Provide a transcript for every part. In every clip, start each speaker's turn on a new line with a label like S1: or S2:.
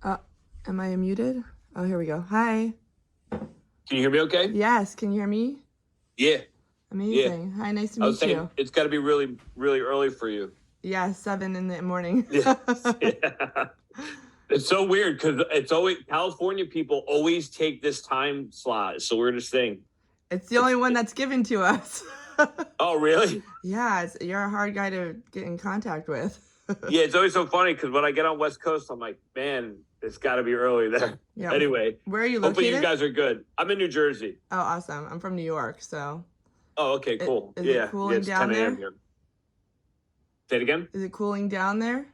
S1: Uh, am I muted? Oh, here we go. Hi.
S2: Can you hear me okay?
S1: Yes, can you hear me?
S2: Yeah.
S1: Amazing. Hi, nice to
S2: I was
S1: meet
S2: saying
S1: you.
S2: it's got to be really, really early for you.
S1: Yeah, 7 in the morning.
S2: Yeah. It's so weird because it's always California people always take this time slot. It's the weirdest thing.
S1: It's the only one that's given to us.
S2: Oh, really?
S1: Yeah, you're a hard guy to get in contact with.
S2: Yeah, it's always so funny because when I get on West Coast, I'm like, man, it's got to be early there.
S1: Yeah.
S2: Anyway,
S1: Where are you
S2: hopefully
S1: located?
S2: you guys are good. I'm in New Jersey.
S1: Oh, awesome. I'm from New York, so.
S2: Oh, okay, cool.
S1: Is
S2: yeah,
S1: it cooling
S2: it's
S1: down
S2: 10 a.m.
S1: there?
S2: here. Say it again?
S1: Is it cooling down there?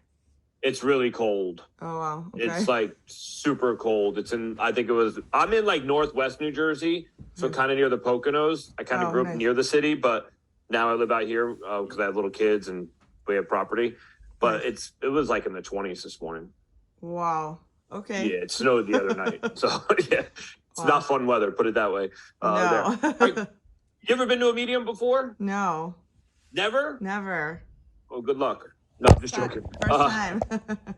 S2: It's really cold.
S1: Oh, wow. Okay.
S2: It's like super cold. I'm in like northwest New Jersey, so kind of near the Poconos. I kind of grew up
S1: nice.
S2: near the city, but now I live out here because I have little kids and we have property. But
S1: Nice.
S2: it was like in the 20s this morning.
S1: Wow. Okay.
S2: Yeah, it snowed the other night. So yeah, it's
S1: Wow.
S2: not fun weather, put it that way.
S1: No.
S2: You ever been to a medium before?
S1: No,
S2: Never?
S1: never.
S2: Oh, good luck. No, I'm just joking.
S1: First time.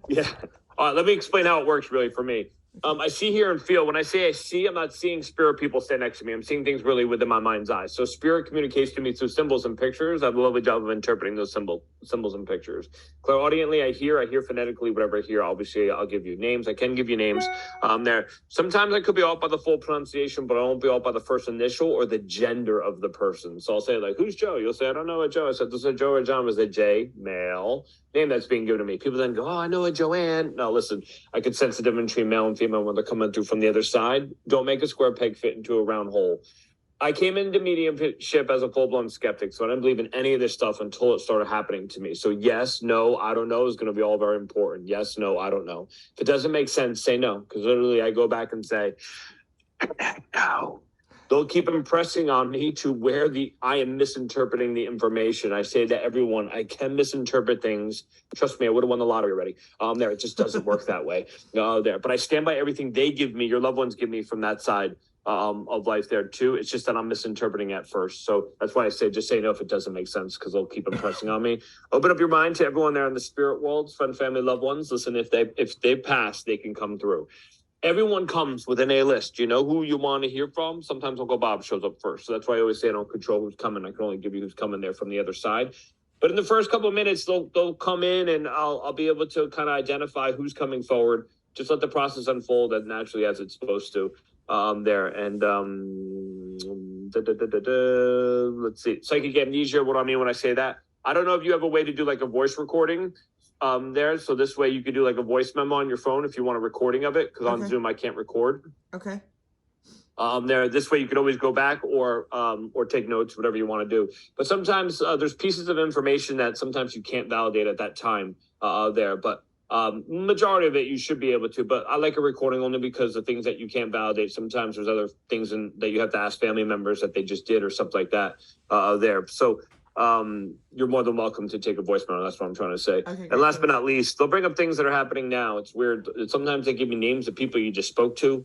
S2: Yeah. All right, let me explain how it works really for me. I see, hear, and feel. When I say I see, I'm not seeing spirit people stand next to me. I'm seeing things really within my mind's eye. So spirit communicates to me through symbols and pictures. I have a lovely job of interpreting those symbols and pictures. Clairaudiently, I hear phonetically, whatever I hear. Obviously, I'll give you names. I can give you names there. Sometimes I could be off by the full pronunciation, but I won't be off by the first initial or the gender of the person. So I'll say like, who's Joe? You'll say, I don't know a Joe. I said, this is Joe or John. Was it J, male? Name that's being given to me. People then go, oh, I know a Joanne. No, listen, I could sense the difference between male and female when they're coming through from the other side. Don't make a square peg fit into a round hole. I came into mediumship as a full-blown skeptic, so I didn't believe in any of this stuff until it started happening to me. So yes, no, I don't know is going to be all very important. Yes, no, I don't know. If it doesn't make sense, say no, because literally I go back and say, no. They'll keep impressing on me to where I am misinterpreting the information. I say to everyone, I can misinterpret things. Trust me, I would have won the lottery already. It just doesn't work that way. But I stand by everything they give me, your loved ones give me from that side of life there too. It's just that I'm misinterpreting at first. So that's why I say, just say no if it doesn't make sense, because they'll keep impressing on me. Open up your mind to everyone there in the spirit world, friend, family, loved ones. Listen, if they pass, they can come through. Everyone comes within a list. You know who you want to hear from? Sometimes Uncle Bob shows up first. So that's why I always say I don't control who's coming. I can only give you who's coming there from the other side. But in the first couple of minutes, they'll come in and I'll be able to kind of identify who's coming forward. Just let the process unfold as naturally as it's supposed to there. And let's see. Psychic amnesia, what do I mean when I say that? I don't know if you have a way to do like a voice recording there. So this way you could do like a voice memo on your phone if you want a recording of it, because on Zoom I can't record.
S1: Okay.
S2: This way you could always go back or take notes, whatever you want to do. But sometimes there's pieces of information that sometimes you can't validate at that time there. But majority of it you should be able to. But I like a recording only because the things that you can't validate, sometimes there's other things that you have to ask family members that they just did or something like that there. So you're more than welcome to take a voice memo. That's what I'm trying to say. Okay, and last but not least, they'll bring up things that are happening now. It's weird. Sometimes they give me names of people you just spoke to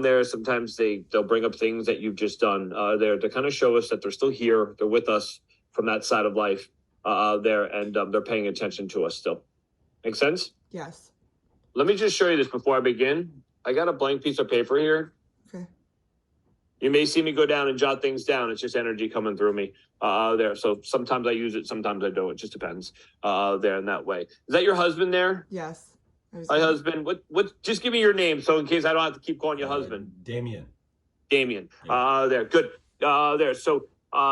S2: there. Sometimes they'll bring up things that you've just done there to kind of show us that they're still here. They're with us from that side of life there, and they're paying attention to us still. Make sense?
S1: Yes.
S2: Let me just show you this before I begin. I got a blank piece of paper here.
S1: Okay.
S2: You may see me go down and jot things down. It's just energy coming through me there. So sometimes I use it, sometimes I don't. It just depends there in that way. Is that your husband there?
S1: Yes.
S2: My husband. What? Just give me your name, so in case I don't have to keep calling you husband.
S3: Damien.
S2: Damien. Yeah. There. Good. There. So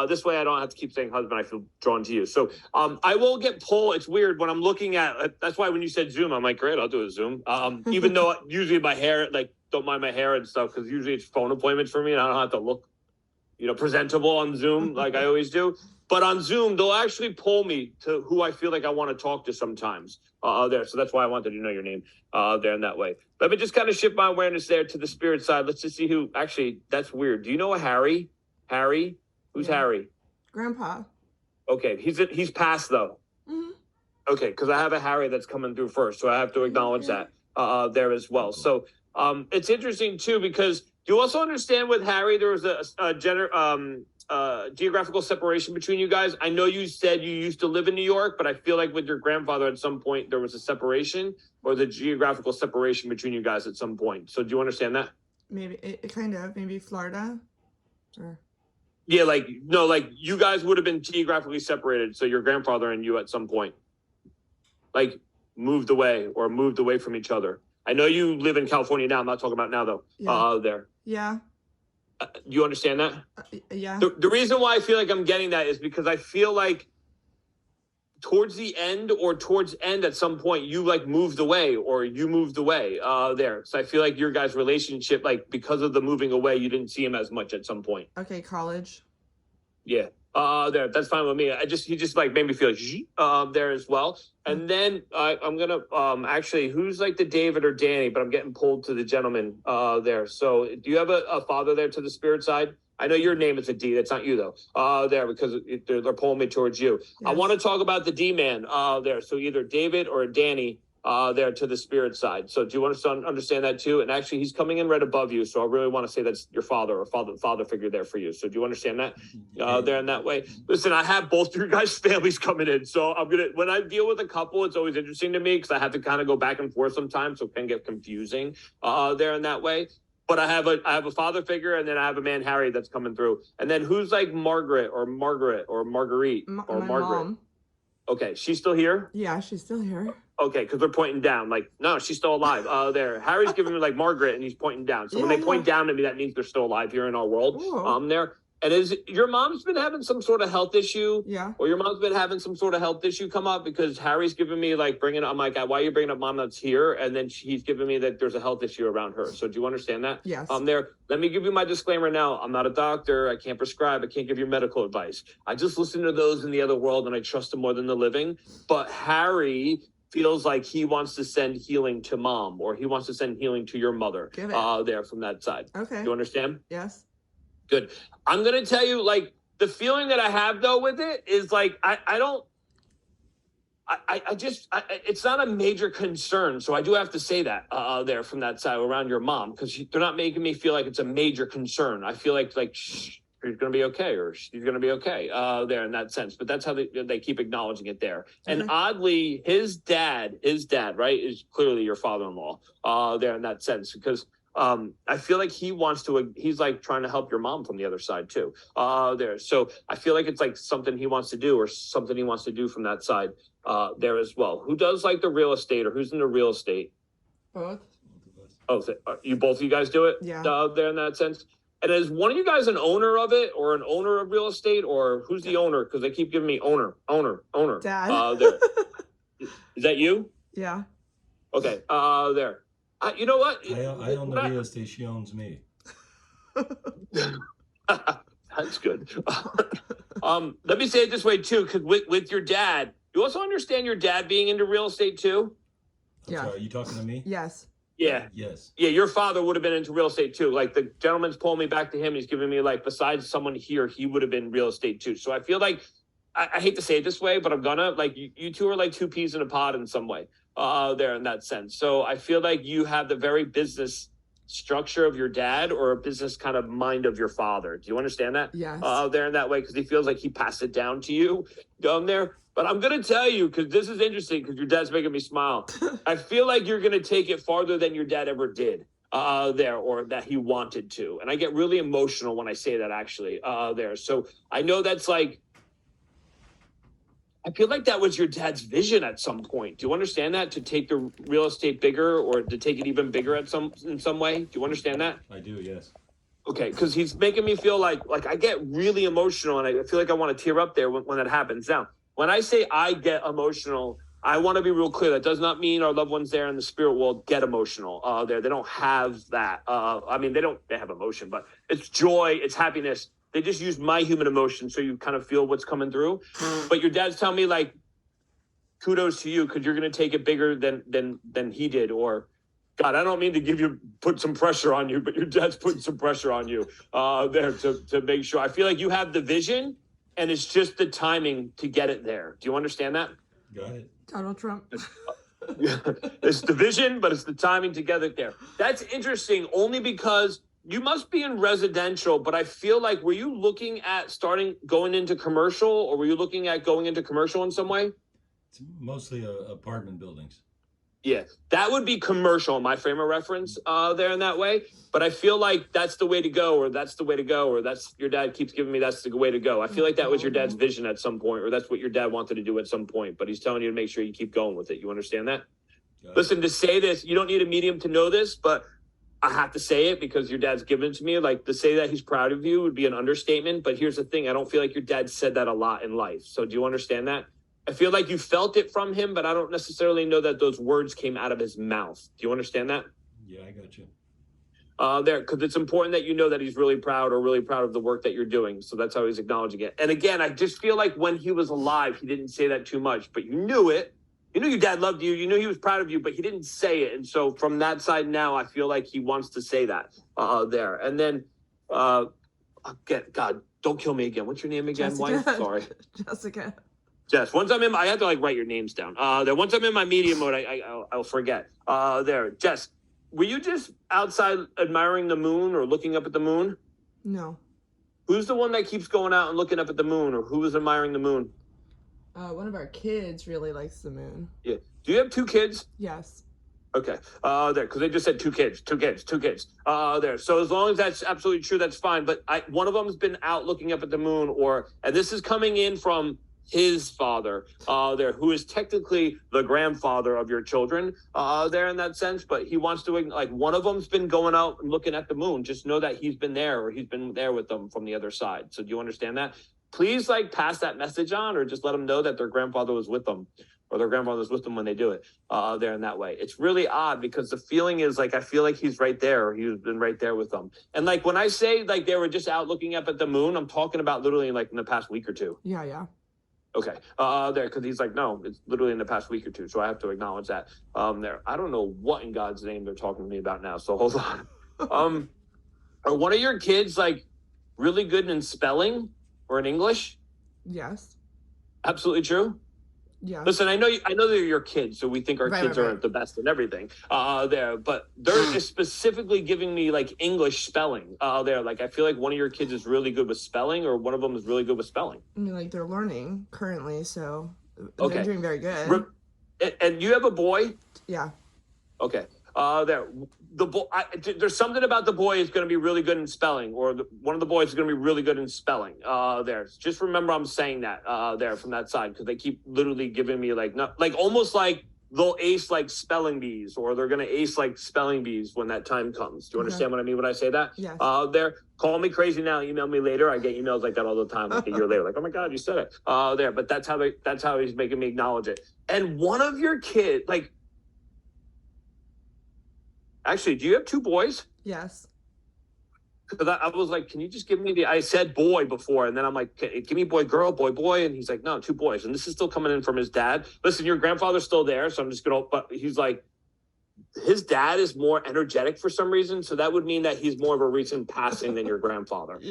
S2: this way I don't have to keep saying husband. I feel drawn to you. So I will get pulled. It's weird when I'm looking at. That's why when you said Zoom, I'm like, great, I'll do a Zoom. Even though usually my hair, like, don't mind my hair and stuff, because usually it's phone appointments for me and I don't have to look, presentable on Zoom like I always do. But on Zoom, they'll actually pull me to who I feel like I want to talk to sometimes there. So that's why I wanted to know your name there in that way. Let me just kind of shift my awareness there to the spirit side. Let's just see who, actually, that's weird. Do you know a Harry? Harry? Who's Harry?
S1: Grandpa.
S2: Okay, he's passed though.
S1: Mm-hmm.
S2: Okay, because I have a Harry that's coming through first, so I have to acknowledge that there as well. So it's interesting too, because you also understand with Harry there was a geographical separation between you guys? I know you said you used to live in New York, but I feel like with your grandfather at some point there was a separation or the geographical separation between you guys at some point. So do you understand that?
S1: Maybe it kind of maybe Florida. Or
S2: Yeah, like no, like you guys would have been geographically separated. So your grandfather and you at some point, like moved away from each other. I know you live in California now. I'm not talking about now though.
S1: Yeah.
S2: There.
S1: yeah,
S2: You understand that?
S1: yeah.
S2: The reason why I feel like I'm getting that is because I feel like towards the end or towards end at some point you like moved away or you moved away there. So I feel like your guys' relationship, like because of the moving away, you didn't see him as much at some point.
S1: Okay, college.
S2: Yeah. There. That's fine with me. He just like made me feel there as well. And then I'm gonna actually, who's like the David or Danny, but I'm getting pulled to the gentleman there. So do you have a father there to the spirit side? I know your name is a D. That's not you though. There because they're pulling me towards you.
S1: Yes.
S2: I want to talk about the D man there. So either David or Danny there to the spirit side. So do you want to understand that too? And actually, he's coming in right above you. So I really want to say that's your father or father figure there for you. So do you understand that there in that way? Listen, I have both your guys' families coming in. So I'm going to, when I deal with a couple, it's always interesting to me because I have to kind of go back and forth sometimes. So it can get confusing there in that way. But I have a father figure and then I have a man, Harry, that's coming through. And then who's like Margaret or Marguerite or Marguerite or
S1: my
S2: Margaret?
S1: mom.
S2: Okay, she's still here?
S1: Yeah, she's still here.
S2: Okay, because they're pointing down. Like, no, she's still alive. There. Harry's giving me like Margaret and he's pointing down. So when
S1: Yeah,
S2: they point down to me, that means they're still alive here in our world.
S1: Ooh.
S2: There. And is your mom's been having some sort of health issue?
S1: Yeah.
S2: Or your mom's been having some sort of health issue come up because Harry's giving me like I'm like, why are you bringing up mom that's here? And then he's giving me that there's a health issue around her. So do you understand that?
S1: Yes.
S2: There. Let me give you my disclaimer now. I'm not a doctor. I can't prescribe. I can't give you medical advice. I just listen to those in the other world and I trust them more than the living. But Harry feels like he wants to send healing to mom or he wants to send healing to your mother there from that side.
S1: Okay.
S2: You understand?
S1: Yes.
S2: Good. I'm going to tell you, like, the feeling that I have, though, with it is, like, it's not a major concern. So I do have to say that there from that side around your mom, because they're not making me feel like it's a major concern. I feel like she's going to be okay or she's going to be okay there in that sense. But that's how they keep acknowledging it there.
S1: Okay.
S2: And oddly, his dad, right, is clearly your father-in-law there in that sense, because I feel like he's like trying to help your mom from the other side too there. So I feel like it's like something he wants to do or something he wants to do from that side there as well. Who does like the real estate or who's in the real estate?
S1: Both.
S2: Oh, you both of you guys do it?
S1: Yeah.
S2: There in that sense. And is one of you guys an owner of it or an owner of real estate or who's the owner? Because they keep giving me owner.
S1: Dad.
S2: There. Is that you?
S1: Yeah.
S2: Okay. There. You know what?
S3: I own the real estate. She owns me.
S2: That's good. Let me say it this way too, because with your dad, you also understand your dad being into real estate too.
S1: Yeah.
S3: Sorry, are you talking to me?
S1: Yes.
S2: Yeah.
S3: Yes.
S2: Yeah, your father would have been into real estate too. Like the gentleman's pulling me back to him. He's giving me like, besides someone here, he would have been real estate too. So I feel like I hate to say it this way, but I'm gonna like you two are like two peas in a pod in some way. There in that sense. So I feel like you have the very business structure of your dad or a business kind of mind of your father. Do you understand that?
S1: Yes.
S2: There in that way, because he feels like he passed it down to you down there. But I'm going to tell you, because this is interesting, because your dad's making me smile. I feel like you're going to take it farther than your dad ever did there, or that he wanted to. And I get really emotional when I say that actually there. So I know that's like, I feel like that was your dad's vision at some point. Do you understand that? To take the real estate bigger or to take it even bigger in some way? Do you understand that?
S3: I do, yes.
S2: Okay, because he's making me feel like I get really emotional and I feel like I want to tear up there when that happens. Now, when I say I get emotional, I want to be real clear. That does not mean our loved ones there in the spirit world get emotional there. They don't have that. I mean, they have emotion, but it's joy, it's happiness. They just use my human emotion so you kind of feel what's coming through. But your dad's telling me like, kudos to you because you're going to take it bigger than he did. Or, God, I don't mean to put some pressure on you, but your dad's putting some pressure on you there to make sure. I feel like you have the vision and it's just the timing to get it there. Do you understand that?
S3: Got it.
S1: Donald Trump.
S2: It's the vision, but it's the timing to get it there. That's interesting only because you must be in residential, but I feel like, were you looking at going into commercial, or were you looking at going into commercial in some way?
S3: It's mostly apartment buildings.
S2: Yeah, that would be commercial in my frame of reference there in that way. But I feel like that's the way to go, or that's the way to go, or that's your dad keeps giving me that's the way to go. I feel like that was your dad's vision at some point, or that's what your dad wanted to do at some point. But he's telling you to make sure you keep going with it. You understand that? Listen, to say this, you don't need a medium to know this, but I have to say it because your dad's given it to me. Like, to say that he's proud of you would be an understatement. But here's the thing. I don't feel like your dad said that a lot in life. So do you understand that? I feel like you felt it from him, but I don't necessarily know that those words came out of his mouth. Do you understand that?
S3: Yeah, I got you.
S2: Because it's important that you know that he's really proud of the work that you're doing. So that's how he's acknowledging it. And again, I just feel like when he was alive, he didn't say that too much, but you knew it. You knew your dad loved you. You knew he was proud of you, but he didn't say it. And so from that side now, I feel like he wants to say that there. And then, God, don't kill me again. What's your name again, wife? Sorry.
S1: Jessica.
S2: Jess, once I'm in, I have to write your names down. Once I'm in my media mode, I'll forget. There, Jess, were you just outside admiring the moon or looking up at the moon?
S1: No.
S2: Who's the one that keeps going out and looking up at the moon, or who was admiring the moon?
S1: One of our kids really likes the moon.
S2: Yeah. Do you have 2 kids?
S1: Yes.
S2: Okay. There, because they just said 2 kids. There. So as long as that's absolutely true, that's fine. But one of them's been out looking up at the moon, and this is coming in from his father there, who is technically the grandfather of your children there in that sense, but he wants to, like, one of them's been going out and looking at the moon. Just know that he's been there, or he's been there with them from the other side. So do you understand that? Please, pass that message on, or just let them know that their grandfather was with them, or their grandfather was with them when they do it there in that way. It's really odd because the feeling is I feel like he's right there, or he's been right there with them. And when I say they were just out looking up at the moon, I'm talking about literally in the past week or 2.
S1: Yeah.
S2: Okay. There, because he's no, it's literally in the past week or 2. So I have to acknowledge that. There. I don't know what in God's name they're talking to me about now. So hold on. Are one of your kids really good in spelling or in English?
S1: Yes.
S2: Absolutely true.
S1: Yeah.
S2: Listen, I know they're your kids, so we think our kids are the best in everything. There, but they're specifically giving me English spelling. There, I feel like one of your kids is really good with spelling, or one of them is really good with spelling.
S1: I mean, they're learning currently, so
S2: okay.
S1: They're doing very good.
S2: And you have a boy?
S1: Yeah.
S2: Okay. There, the boy. There's something about the boy is going to be really good in spelling, or one of the boys is going to be really good in spelling. There, just remember I'm saying that there from that side, because they keep literally giving me almost they'll ace spelling bees, or they're going to ace spelling bees when that time comes. Do you understand what I mean when I say that?
S1: Yes.
S2: There, call me crazy now, email me later. I get emails like that all the time, a year later, oh my God, you said it. There, but that's how he's making me acknowledge it. And one of your kids, actually, do you have 2 boys?
S1: Yes.
S2: Because I was can you just give me I said boy before, and then I'm give me boy, girl, boy. And he's no, 2 boys. And this is still coming in from his dad. Listen, your grandfather's still there, so I'm just going to, but he's his dad is more energetic for some reason. So that would mean that he's more of a recent passing than your grandfather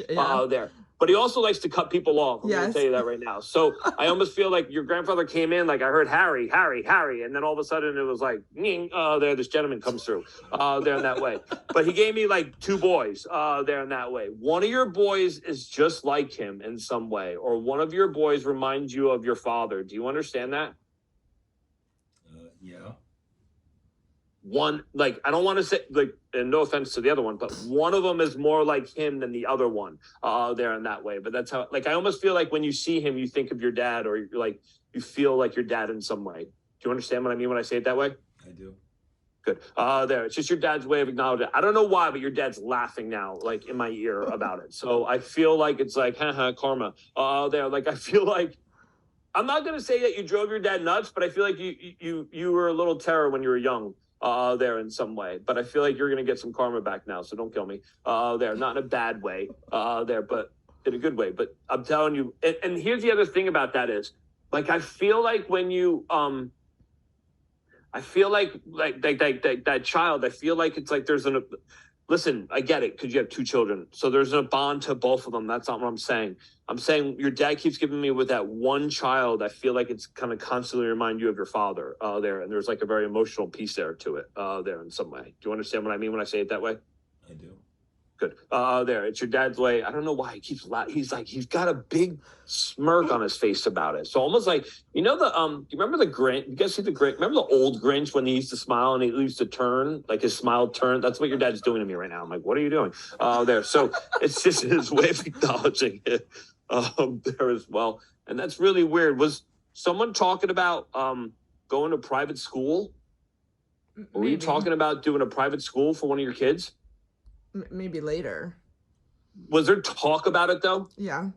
S2: there. But he also likes to cut people off. I'm going to tell you that right now. So I almost feel like your grandfather came in, I heard Harry. And then all of a sudden it was there, this gentleman comes through there in that way. But he gave me 2 boys there in that way. One of your boys is just like him in some way, or one of your boys reminds you of your father. Do you understand that?
S3: Yeah.
S2: One, I don't want to say, and no offense to the other one, but one of them is more like him than the other one there in that way. But that's how, I almost feel when you see him, you think of your dad, or you're you feel like your dad in some way. Do you understand what I mean when I say it that way?
S3: I do.
S2: Good. There, it's just your dad's way of acknowledging it. I don't know why, but your dad's laughing now, in my ear about it. So I feel it's haha, karma. There, I feel I'm not going to say that you drove your dad nuts, but I feel you were a little terror when you were young. There in some way, but I feel like you're going to get some karma back now, so don't kill me there, not in a bad way there, but in a good way. But I'm telling you, and here's the other thing about that is, I feel when you I feel that child, I feel it's there's listen, I get it, because you have 2 children, so there's a bond to both of them. That's not what I'm saying. I'm saying your dad keeps giving me with that one child. I feel it's kind of constantly remind you of your father there, and there's a very emotional piece there to it there in some way. Do you understand what I mean when I say it that way?
S3: I do.
S2: Good. There. It's your dad's way. I don't know why he keeps he's got a big smirk on his face about it. So almost like, you know, you remember the Grinch? You guys see the Grinch? Remember the old Grinch when he used to smile and he used to turn, like his smile turned? That's what your dad's doing to me right now. I'm like, what are you doing? There. So it's just his way of acknowledging it there as well. And that's really weird. Was someone talking about going to private school? Were you talking about doing a private school for one of your kids?
S1: Maybe later.
S2: Was there talk about it though?
S1: Yeah.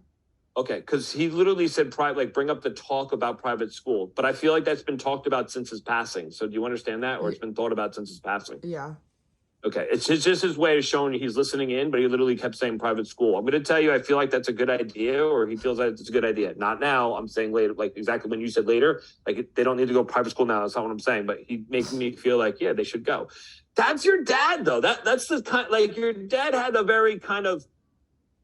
S2: Okay, because he literally said private, like bring up the talk about private school. But I feel like that's been talked about since his passing. So do you understand that, or it's been thought about since his passing?
S1: Yeah.
S2: Okay, it's just his way of showing he's listening in, but he literally kept saying private school. I'm going to tell you, I feel like that's a good idea, or he feels like it's a good idea. Not now. I'm saying later, like exactly when you said later, like they don't need to go private school now. That's not what I'm saying. But he making me feel like, yeah, they should go. That's your dad, though. That's the kind, like your dad had a very kind of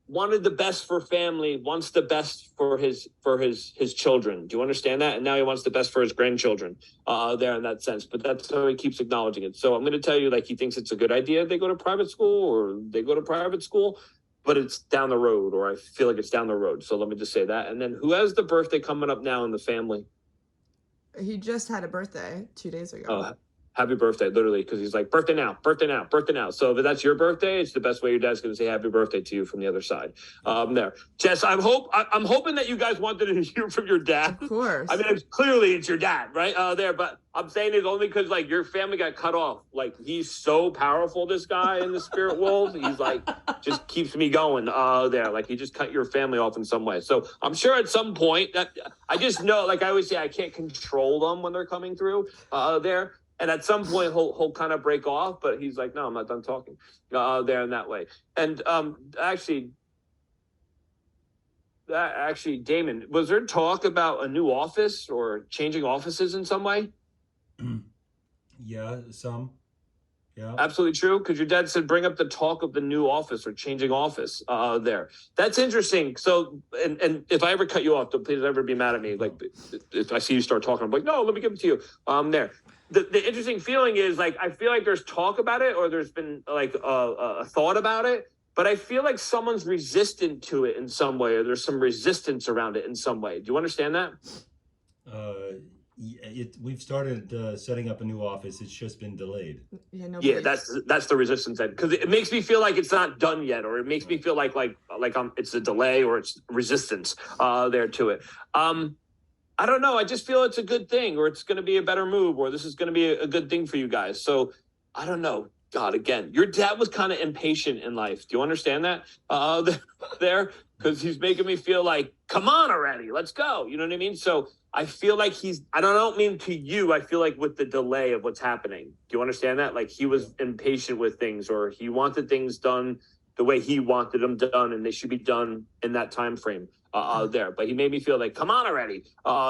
S2: wanted the best for family, wants the best for his children. Do you understand that? And now he wants the best for his grandchildren there in that sense. But that's how he keeps acknowledging it. So I'm going to tell you, like, he thinks it's a good idea they go to private school or they go to private school, but it's down the road, or I feel like it's down the road. So let me just say that. And then who has the birthday coming up now in the family?
S1: He just had a birthday 2 days ago.
S2: Happy birthday, literally, because he's like, birthday now, birthday now, birthday now. So if that's your birthday, it's the best way your dad's going to say happy birthday to you from the other side. There. Jess, I'm hoping that you guys wanted to hear from your dad.
S1: Of course.
S2: I mean, clearly it's your dad, right? There, but I'm saying it only because, like, your family got cut off. Like, he's so powerful, this guy in the spirit world. He's like, just keeps me going there. Like, he just cut your family off in some way. So I'm sure at some point that I just know, like I always say, I can't control them when they're coming through there. And at some point, he'll kind of break off, but he's like, no, I'm not done talking there in that way. And actually, Damon, was there talk about a new office or changing offices in some way?
S3: Yeah, some. Yeah.
S2: Absolutely true. Because your dad said bring up the talk of the new office or changing office there. That's interesting. So, and if I ever cut you off, don't please ever be mad at me. Like, if I see you start talking, I'm like, no, let me give it to you. There. The interesting feeling is, like, I feel like there's talk about it, or there's been like a thought about it, but I feel like someone's resistant to it in some way, or there's some resistance around it in some way. Do you understand that?
S3: We've started setting up a new office. It's just been delayed.
S2: Yeah, that's the resistance end, because it makes me feel like it's not done yet, or it makes me feel like it's a delay, or it's resistance there to it. I don't know. I just feel it's a good thing, or it's going to be a better move, or this is going to be a good thing for you guys. So I don't know. God, again, your dad was kind of impatient in life. Do you understand that there? Because he's making me feel like, come on already, let's go. You know what I mean? So I feel like I don't mean to you, I feel like with the delay of what's happening. Do you understand that? Like, he was impatient with things, or he wanted things done the way he wanted them done, and they should be done in that time frame there. But he made me feel like, come on already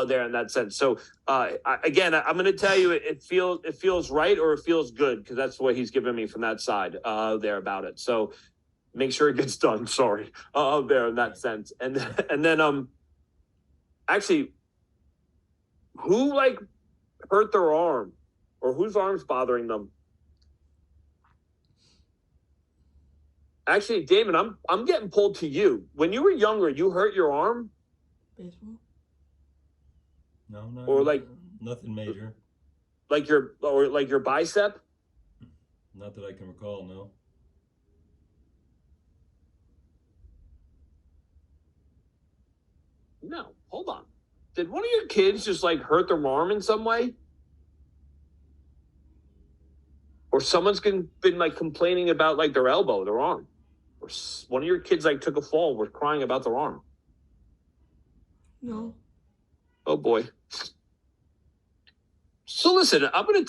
S2: there in that sense. So I'm going to tell you, it feels right, or it feels good, because that's what he's given me from that side there about it. So make sure it gets done. Sorry there in that sense. And then actually, who like hurt their arm, or whose arm's bothering them? Actually, Damon, I'm getting pulled to you. When you were younger, you hurt your arm?
S1: Baseball?
S3: No,
S2: or like
S3: nothing major.
S2: Like your bicep?
S3: Not that I can recall, no.
S2: No, hold on. Did one of your kids just like hurt their arm in some way? Or someone's been like complaining about like their elbow, their arm? Or one of your kids like took a fall, was crying about their arm?
S1: No.
S2: Oh boy. So listen, I'm gonna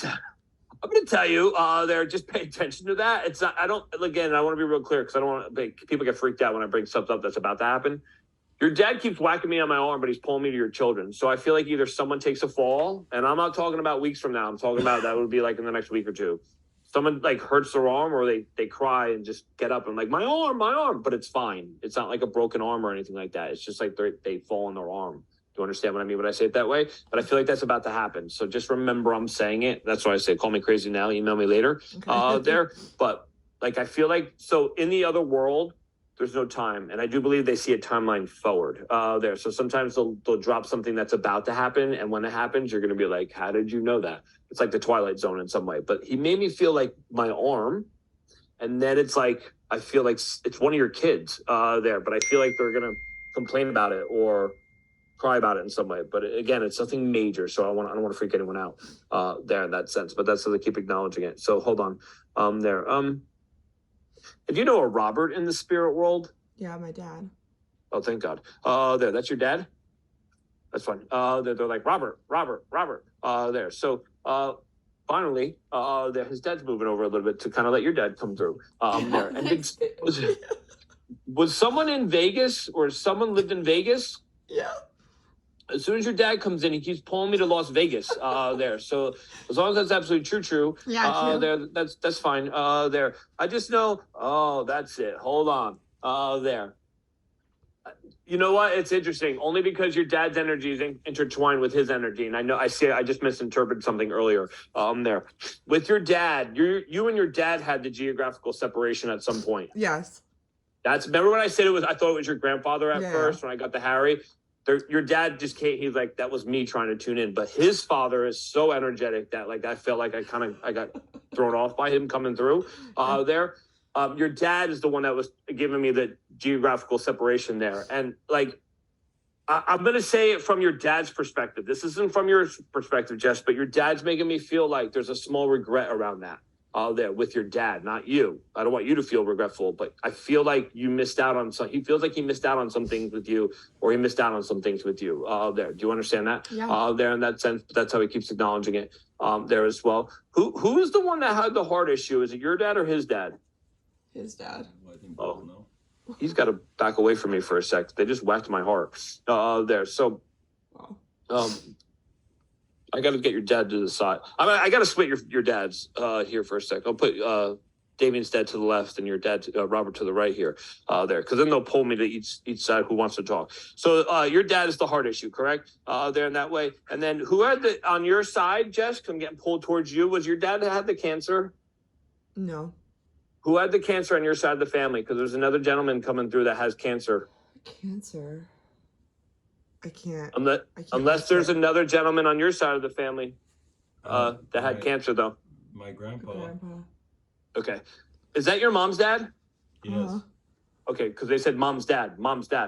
S2: tell you there. Just pay attention to that. It's not. I want to be real clear, because I don't want people get freaked out when I bring stuff up that's about to happen. Your dad keeps whacking me on my arm, but he's pulling me to your children. So I feel like either someone takes a fall, and I'm not talking about weeks from now. I'm talking about that would be like in the next week or two. Someone like hurts their arm, or they cry and just get up and like, my arm, but it's fine. It's not like a broken arm or anything like that. It's just like they fall on their arm. Do you understand what I mean when I say it that way? But I feel like that's about to happen. So just remember I'm saying it. That's why I say, call me crazy now, email me later there. But like I feel like so in the other world, there's no time, and I do believe they see a timeline forward there. So sometimes they'll drop something that's about to happen, and when it happens, you're gonna be like, "How did you know that?" It's like the Twilight Zone in some way. But he made me feel like my arm, and then it's like I feel like it's one of your kids there, but I feel like they're gonna complain about it or cry about it in some way. But again, it's nothing major, so I don't want to freak anyone out there in that sense. But that's so they keep acknowledging it. So hold on, there. If you know a Robert in the spirit world,
S1: Yeah, my dad.
S2: oh thank God. There, that's your dad. That's fine. They're like Robert, Robert, Robert. There. So finally, there his dad's moving over a little bit to kind of let your dad come through. There. And was someone in Vegas or someone lived in Vegas?
S1: Yeah.
S2: As soon as your dad comes in, he keeps pulling me to Las Vegas. There. So as long as that's absolutely true.
S1: Yeah, true.
S2: There. That's fine. There. I just know. Oh, that's it. Hold on. There. You know what? It's interesting. Only because your dad's energy is intertwined with his energy, and I know I just misinterpreted something earlier. There. With your dad, you and your dad had the geographical separation at some point.
S1: Yes.
S2: Remember when I said it was? I thought it was your grandfather at
S1: Yeah.
S2: first when I got the Harry. Your dad just can't. He's like, that was me trying to tune in, but his father is so energetic that like I felt like I got thrown off by him coming through there. Your dad is the one that was giving me the geographical separation there, and like I'm gonna say it from your dad's perspective. This isn't from your perspective, Jess, but your dad's making me feel like there's a small regret around that. There with your dad, not you. I don't want you to feel regretful, but I feel like you missed out on some. He feels like he missed out on some things with you, or he missed out on some things with you. There, do you understand that?
S1: Yeah.
S2: There in that sense, that's how he keeps acknowledging it. There as well. Who is the one that had the heart issue? Is it your dad or his dad?
S1: His dad.
S3: I think both,
S2: Oh.
S3: no?
S2: He's got to back away from me for a sec. They just whacked my heart. There. So,
S1: Wow.
S2: I got to get your dad to the side. I got to split your dads here for a sec. I'll put Damien's dad to the left and your dad, Robert, to the right here. There, because then they'll pull me to each side who wants to talk. So your dad is the heart issue, correct? There in that way. And then who had on your side, Jess? I'm getting pulled towards you. Was your dad that had the cancer?
S1: No.
S2: Who had the cancer on your side of the family? Because there's another gentleman coming through that has cancer.
S1: Cancer. I can't.
S2: Unless there's another gentleman on your side of the family that had
S3: my-
S2: cancer, though.
S3: My grandpa.
S1: Grandpa.
S2: Okay. Is that your mom's dad?
S3: Yes.
S1: Uh,
S2: Okay, because they said mom's dad.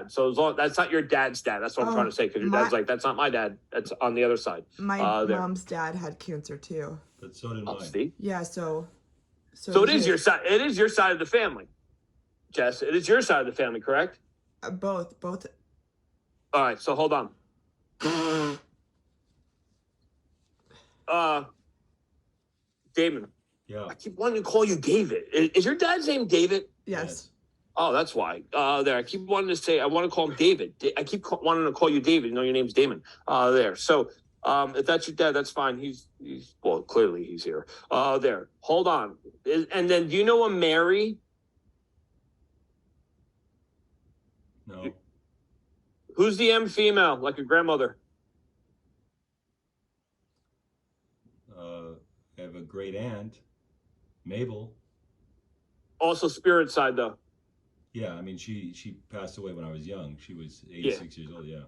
S2: So as long, that's not your dad's dad. That's what I'm
S1: Oh,
S2: trying to say. Because your dad's like, that's not my dad. That's on the other side.
S1: My
S2: there.
S1: mom's dad had cancer too.
S3: But so did
S2: Oh,
S3: mine.
S2: see?
S1: Yeah, so
S2: So it is your side. It is your side of the family, Jess. It is your side of the family, correct?
S1: both.
S2: All right. So hold on. Damon.
S3: Yeah.
S2: I keep wanting to call you David. Is your dad's name David?
S1: Yes.
S2: Oh, that's why. There, I keep wanting to say I want to call him David. I keep wanting to call you David. You know your name's Damon. There. So, if that's your dad, that's fine. He's well, clearly he's here. There. Hold on. And then, do you know a Mary?
S3: No.
S2: Who's the M female, like a grandmother?
S3: I have a great aunt, Mabel.
S2: Also, spirit side though.
S3: Yeah, I mean she passed away when I was young. She was 86 years old. Yeah.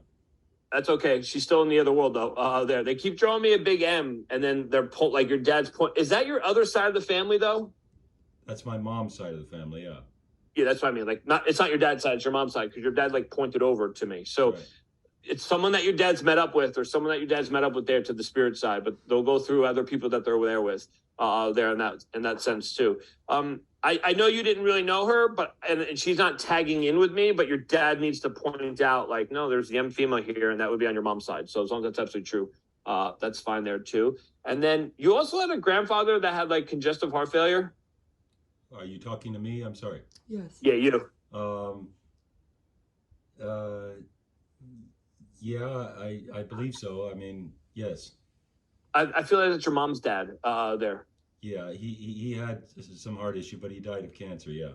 S2: That's okay. She's still in the other world though. There. They keep drawing me a big M, and then they're like your dad's point. Is that your other side of the family though?
S3: That's my mom's side of the family. Yeah.
S2: Yeah, that's what I mean. Like, it's not your dad's side, it's your mom's side, because your dad like pointed over to me. So
S3: Right.
S2: it's someone that your dad's met up with, or someone that your dad's met up with there to the spirit side, but they'll go through other people that they're there with, there in that sense too. I know you didn't really know her, but and she's not tagging in with me, but your dad needs to point out like, no, there's the M female here, and that would be on your mom's side. So as long as that's absolutely true, that's fine there too. And then you also had a grandfather that had like congestive heart failure.
S3: Are you talking to me? I'm sorry.
S1: Yes.
S2: Yeah, you.
S3: Yeah, I believe so. I mean, yes.
S2: I feel like that's your mom's dad there.
S3: Yeah, he had some heart issue, but he died of cancer. Yeah.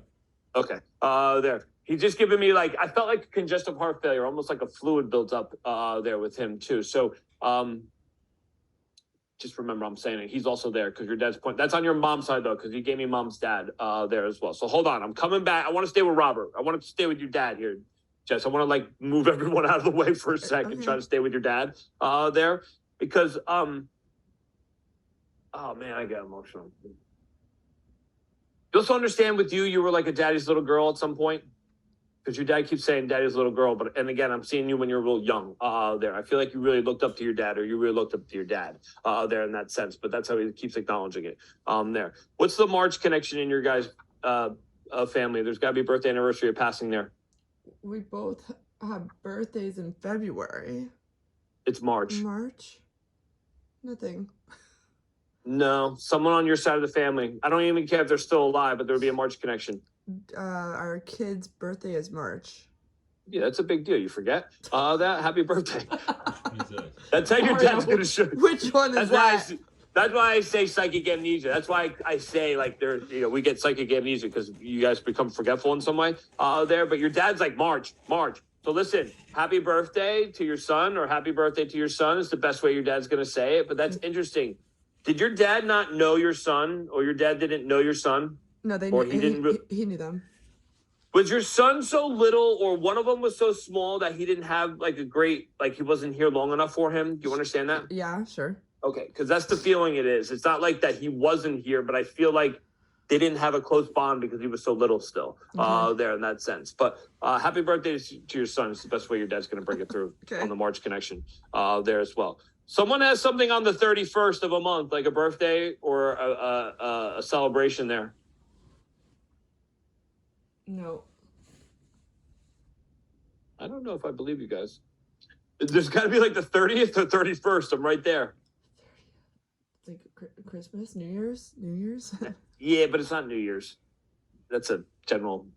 S2: Okay. There. He's just giving me like I felt like congestive heart failure, almost like a fluid built up there with him too. So just remember I'm saying it. He's also there because your dad's point. That's on your mom's side though, because you gave me mom's dad there as well. So hold on, I'm coming back. I want to stay with Robert. I want to stay with your dad here, Jess. I want to like move everyone out of the way for a second.
S1: Okay.
S2: Try to stay with your dad there because oh man, I get emotional. You also understand with you were like a daddy's little girl at some point. Because your dad keeps saying daddy's little girl, and again, I'm seeing you when you're real young there. I feel like you really looked up to your dad, or you really looked up to your dad there in that sense, but that's how he keeps acknowledging it there. What's the March connection in your guys' family? There's got to be a birthday anniversary of passing there.
S1: We both have birthdays in February.
S2: It's March.
S1: March? Nothing.
S2: No, someone on your side of the family. I don't even care if they're still alive, but there would be a March connection.
S1: Our kid's birthday is March.
S2: Yeah, that's a big deal. You forget that. Happy birthday.
S3: Who's that?
S2: That's how your dad's gonna show.
S1: Which one is that?
S2: That's why I say psychic amnesia. That's why I say like we get psychic amnesia because you guys become forgetful in some way there. But your dad's like March. So listen, happy birthday to your son, or happy birthday to your son is the best way your dad's gonna say it. But that's interesting. Did your dad not know your son, or your dad didn't know your son?
S1: No, they
S2: Or
S1: knew.
S2: he didn't
S1: He knew them.
S2: Was your son so little, or one of them was so small that he didn't have like a great, like he wasn't here long enough for him? Do you understand that?
S1: Yeah, sure.
S2: Okay, because that's the feeling it is. It's not like that he wasn't here, but I feel like they didn't have a close bond because he was so little still there in that sense. But happy birthday to your son. It's the best way your dad's going to bring it through on the March connection there as well. Someone has something on the 31st of a month, like a birthday or a celebration there.
S1: No.
S2: I don't know if I believe you guys. There's got to be like the 30th or 31st. I'm right there.
S1: Like Christmas, New Year's?
S2: Yeah, but it's not New Year's. That's a general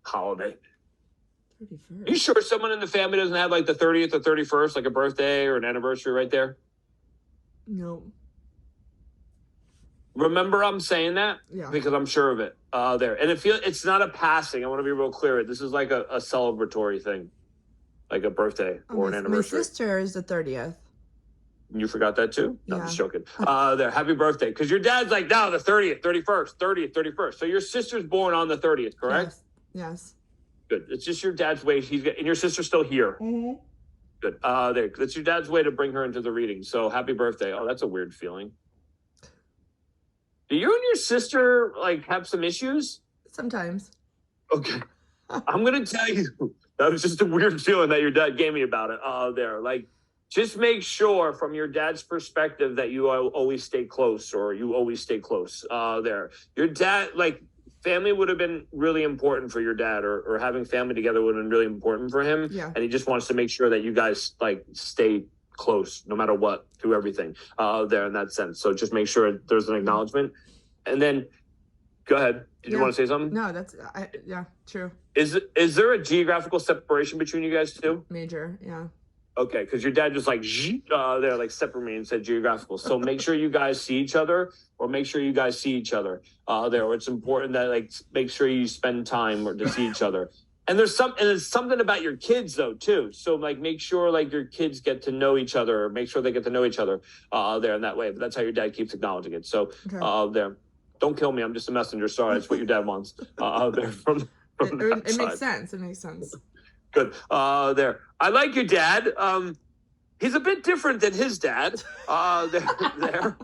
S2: holiday.
S1: 31st.
S2: Are you sure someone in the family doesn't have like the 30th or 31st, like a birthday or an anniversary right there?
S1: No.
S2: Remember I'm saying that?
S1: Yeah.
S2: Because I'm sure of it there. And it's not a passing. I want to be real clear. This is like a celebratory thing. Like a birthday or an anniversary.
S1: My sister is the 30th.
S2: You forgot that too? No,
S1: Yeah.
S2: I'm just joking. There, happy birthday. Because your dad's like, no, the 30th, 31st, 30th, 31st. So your sister's born on the 30th, correct?
S1: Yes.
S2: Good. It's just your dad's way. And your sister's still here.
S1: Mm-hmm.
S2: Good. There. That's your dad's way to bring her into the reading. So happy birthday. Oh, that's a weird feeling. Do you and your sister like have some issues?
S1: Sometimes.
S2: Okay. I'm gonna tell you. That was just a weird feeling that your dad gave me about it. There. Like, just make sure from your dad's perspective that you always stay close, or you always stay close. There. Your dad, like, family would have been really important for your dad, or having family together would have been really important for him.
S1: Yeah.
S2: And he just wants to make sure that you guys like stay close no matter what, through everything there in that sense. So just make sure there's an acknowledgement. And then go ahead. Did you want to say something?
S1: No, yeah, true.
S2: Is there a geographical separation between you guys two?
S1: Major, yeah.
S2: Okay, because your dad just like there, like separate me and said geographical. So make sure you guys see each other, or make sure you guys see each other there. Or it's important that like make sure you spend time or to see each other. And there's something about your kids though too. So like make sure like your kids get to know each other, or make sure they get to know each other there in that way. But that's how your dad keeps acknowledging it. So there, don't kill me. I'm just a messenger. Sorry, that's what your dad wants there from
S1: it makes sense. It makes sense.
S2: Good. There. I like your dad. He's a bit different than his dad. There.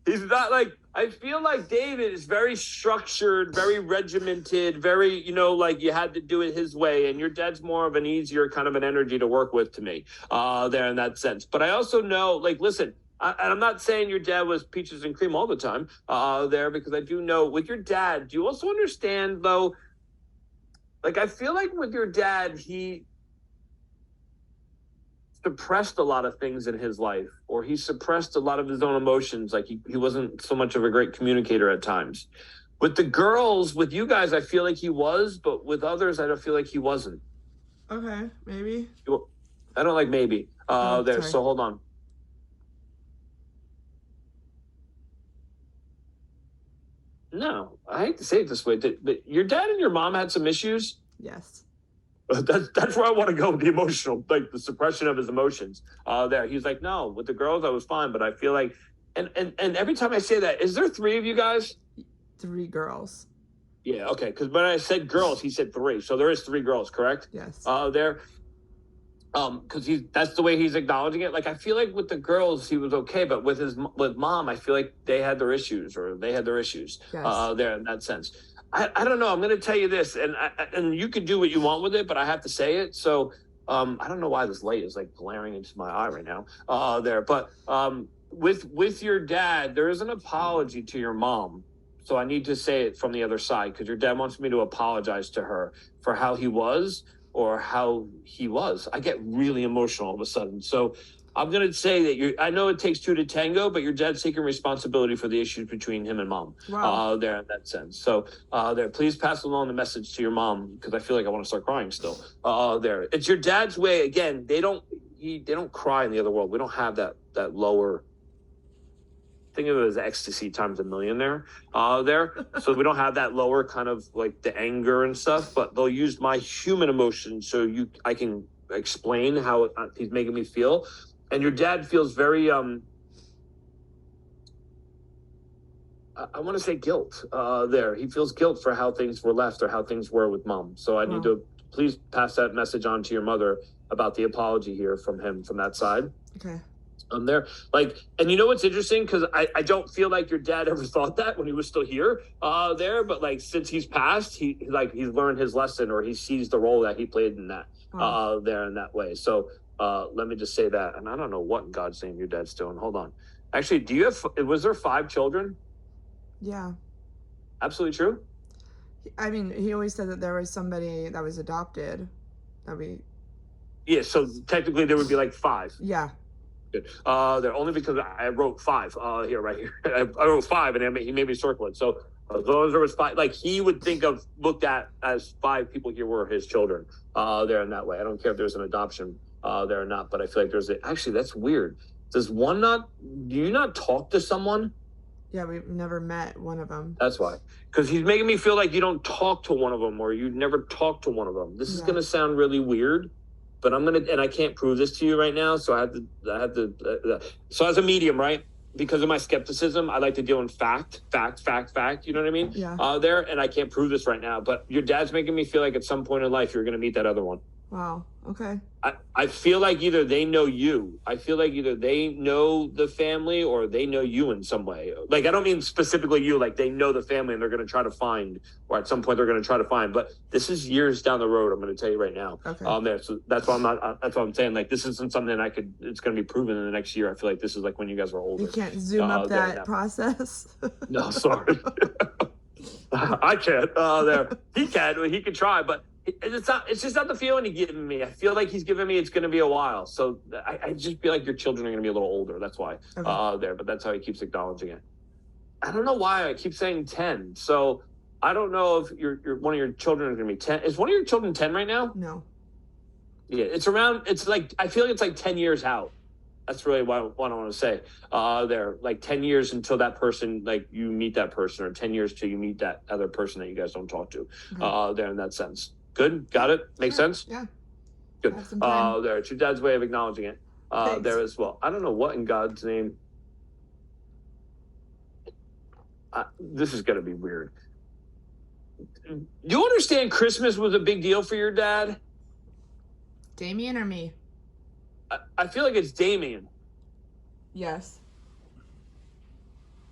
S2: He's not like, I feel like David is very structured, very regimented, very, like you had to do it his way. And your dad's more of an easier kind of an energy to work with to me there in that sense. But I also know, like, listen, and I'm not saying your dad was peaches and cream all the time there, because I do know with your dad, do you also understand though, like, I feel like with your dad, he suppressed a lot of things in his life, or he suppressed a lot of his own emotions. Like he wasn't so much of a great communicator at times. With the girls, with you guys, I feel like he was, but with others, I don't feel like he wasn't.
S1: Okay, maybe.
S2: I don't like maybe there.
S1: Sorry.
S2: So hold on. No, I hate to say it this way, but your dad and your mom had some issues.
S1: Yes.
S2: That's where I want to go with the emotional, like the suppression of his emotions. There, he's like, no, with the girls I was fine, but I feel like, and every time I say that, is there 3 of you guys?
S1: 3 girls.
S2: Yeah, okay. Because when I said girls, he said 3, so there is 3 girls, correct?
S1: Yes.
S2: There, because that's the way he's acknowledging it. Like I feel like with the girls he was okay, but with mom, I feel like they had their issues, or they had their issues.
S1: Yes.
S2: There in that sense. I don't know. I'm going to tell you this, and you can do what you want with it, but I have to say it. So I don't know why this light is like glaring into my eye right now. There, but with your dad, there is an apology to your mom. So I need to say it from the other side, because your dad wants me to apologize to her for how he was, or how he was. I get really emotional all of a sudden. So I'm going to say that I know it takes 2 to tango, but your dad's taking responsibility for the issues between him and mom.
S1: Wow.
S2: There in that sense. So there, please pass along the message to your mom, because I feel like I want to start crying still. There, it's your dad's way. Again, they don't cry in the other world. We don't have that lower. Think of it as ecstasy times a million there. So we don't have that lower kind of like the anger and stuff, but they'll use my human emotions so I can explain how he's making me feel. And your dad feels very I want to say guilt. There, he feels guilt for how things were left, or how things were with mom. So I need to please pass that message on to your mother about the apology here from him, from that side.
S1: Okay.
S2: There, like, and you know what's interesting, because I don't feel like your dad ever thought that when he was still here there, but like since he's passed, he's learned his lesson, or he sees the role that he played in that there in that way. So let me just say that. And I don't know what in God's name your dad's doing. Hold on, actually, was there 5 children?
S1: Yeah.
S2: Absolutely true.
S1: I mean, he always said that there was somebody that was adopted
S2: Yeah, so technically there would be like 5.
S1: Yeah.
S2: Good. They're only because I wrote 5 here, right here. I wrote 5, and he made me circle it. So as long as there was 5, like he would looked at as 5 people here were his children. There in that way. I don't care if there's an adoption there or not, but I feel like actually that's weird. Do you not talk to someone?
S1: Yeah, we've never met one of them.
S2: That's why. Because he's making me feel like you don't talk to one of them, or you never talk to one of them. This is going to sound really weird. But and I can't prove this to you right now, so I have to. So as a medium, right? Because of my skepticism, I like to deal in fact. You know what I mean?
S1: Yeah.
S2: And I can't prove this right now, but your dad's making me feel like at some point in life you're going to meet that other one.
S1: Wow. Okay.
S2: I feel like either they know you. I feel like either they know the family, or they know you in some way. Like, I don't mean specifically you, like they know the family and they're going to try to find, or at some point they're going to try to find, but this is years down the road. I'm going to tell you right now.
S1: Okay.
S2: So that's why that's what I'm saying. Like, this isn't something it's going to be proven in the next year. I feel like this is like when you guys were older.
S1: You can't zoom up that process.
S2: No, sorry. I can't. He can. He can try, but it's just not the feeling he's giving me. I feel like he's giving me it's going to be a while. So I just feel like your children are going to be a little older. That's why. Okay. But that's how he keeps acknowledging it. I don't know why I keep saying 10. So I don't know if one of your children is going to be 10. Is one of your children 10 right now?
S1: No.
S2: Yeah, it's like, I feel like it's like 10 years out. That's really what I want to say. Like 10 years until that person, like you meet that person, or 10 years till you meet that other person that you guys don't talk to. There in that sense. Good, got it. Makes sense.
S1: Yeah.
S2: Good. It's your dad's way of acknowledging it. There as well. I don't know what in God's name. This is gonna be weird. Do you understand Christmas was a big deal for your dad?
S1: Damien or me?
S2: I feel like it's Damien.
S1: Yes.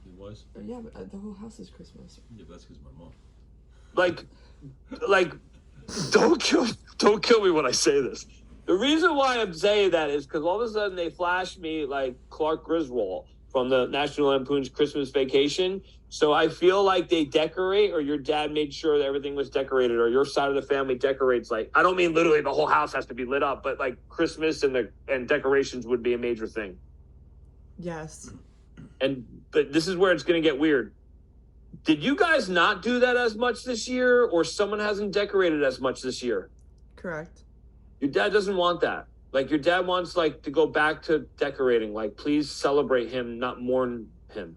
S3: It was?
S1: Yeah, but the whole house is Christmas.
S3: Yeah, but that's because my mom.
S2: Like, don't kill me when I say this. The reason why I'm saying that is because all of a sudden they flashed me like Clark Griswold from the National Lampoon's Christmas Vacation. So I feel like they decorate, or your dad made sure that everything was decorated, or your side of the family decorates. Like, I don't mean literally the whole house has to be lit up, but like Christmas and decorations would be a major thing.
S1: Yes.
S2: But this is where it's going to get weird. Did you guys not do that as much this year, or someone hasn't decorated as much this year?
S1: Correct.
S2: Your dad doesn't want that. Like, your dad wants like to go back to decorating. Like, please celebrate him, not mourn him.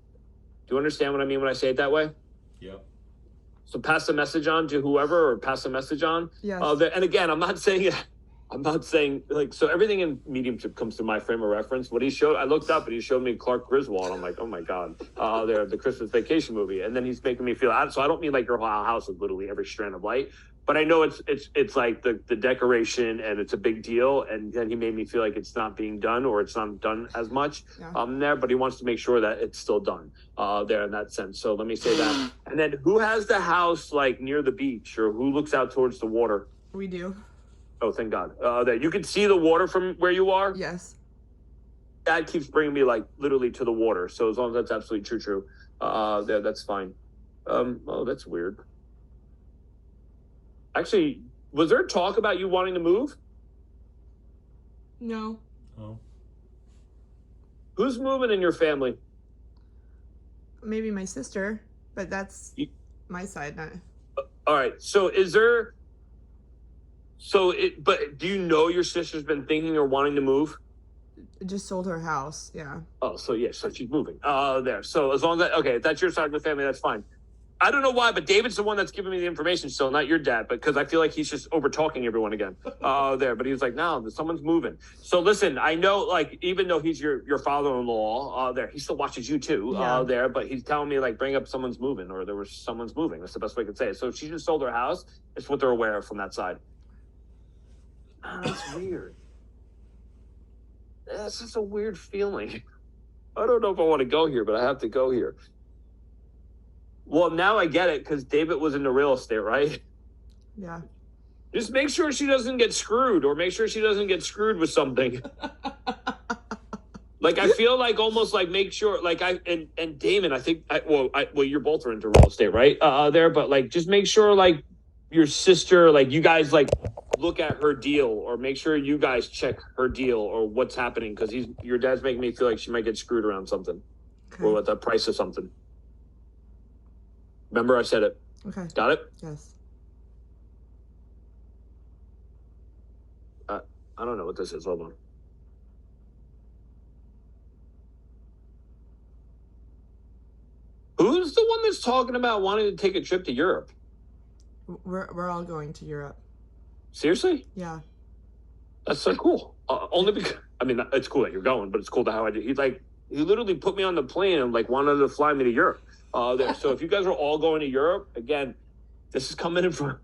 S2: Do you understand what I mean when I say it that way?
S3: Yep.
S2: So pass the message on to whoever, or pass the message on.
S1: Yes.
S2: And again, I'm not saying like, so everything in mediumship comes to my frame of reference. What he showed, I looked up and he showed me Clark Griswold. I'm like, oh my God, they're the Christmas Vacation movie. And then he's making me feel, so I don't mean like your whole house is literally every strand of light, but I know it's like the decoration and it's a big deal. And then he made me feel like it's not being done, or it's not done as much there, but he wants to make sure that it's still done there in that sense. So let me say that. And then who has the house like near the beach, or who looks out towards the water?
S1: We do.
S2: Oh, thank God. That you can see the water from where you are.
S1: Yes.
S2: Dad keeps bringing me like literally to the water. So as long as that's absolutely true, that's fine. Oh, that's weird. Actually, was there talk about you wanting to move?
S1: No.
S3: Oh.
S2: Who's moving in your family?
S1: Maybe my sister, but that's my side, not.
S2: All right. But do you know your sister's been thinking or wanting to move?
S1: Just sold her house. Yeah.
S2: Oh, so she's moving. There. So as long as if that's your side of the family, that's fine. I don't know why, but David's the one that's giving me the information still, not your dad, because I feel like he's just over talking everyone again. There. But he was like, no, someone's moving. So listen, I know, like, even though he's your father-in-law, there, he still watches you too, there, but he's telling me, like, bring up someone's moving, or there was someone's moving. That's the best way I could say it. So she just sold her house. It's what they're aware of from that side. That's weird. That's just a weird feeling. I don't know if I want to go here, but I have to go here. Well, now I get it, because David was into real estate, right?
S1: Yeah.
S2: Just make sure she doesn't get screwed, or make sure she doesn't get screwed with something. Like, I feel like almost like make sure, like, and Damon, I think, well, you're both are into real estate, right? There, but like, just make sure, like, your sister, like, you guys, like, look at her deal, or make sure you guys check her deal, or what's happening, because your dad's making me feel like she might get screwed around something, or with the price of something. Remember, I said it.
S1: Okay.
S2: Got it?
S1: Yes.
S2: I don't know what this is. Hold on. Who's the one that's talking about wanting to take a trip to Europe?
S1: We're all going to Europe.
S2: Seriously?
S1: Yeah.
S2: That's so cool. Only because, I mean, it's cool that you're going, but it's cool to how I do. He literally put me on the plane and like wanted to fly me to Europe. There. So if you guys are all going to Europe, again, this is coming in from.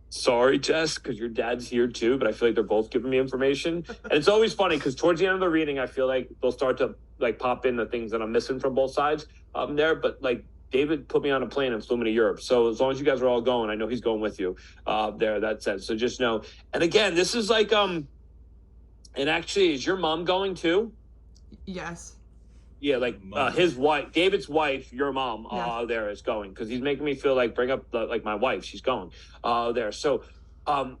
S2: Sorry, Jess, because your dad's here too, but I feel like they're both giving me information. And it's always funny because towards the end of the reading, I feel like they'll start to like pop in the things that I'm missing from both sides there. But like David put me on a plane and flew me to Europe. So as long as you guys are all going, I know he's going with you there, that sense. So just know. And again, this is like, and actually, is your mom going too?
S1: Yes.
S2: Yeah, like his wife, David's wife, your mom,
S1: Yeah.
S2: there is going, because he's making me feel like bring up like my wife, she's going there. So, I'm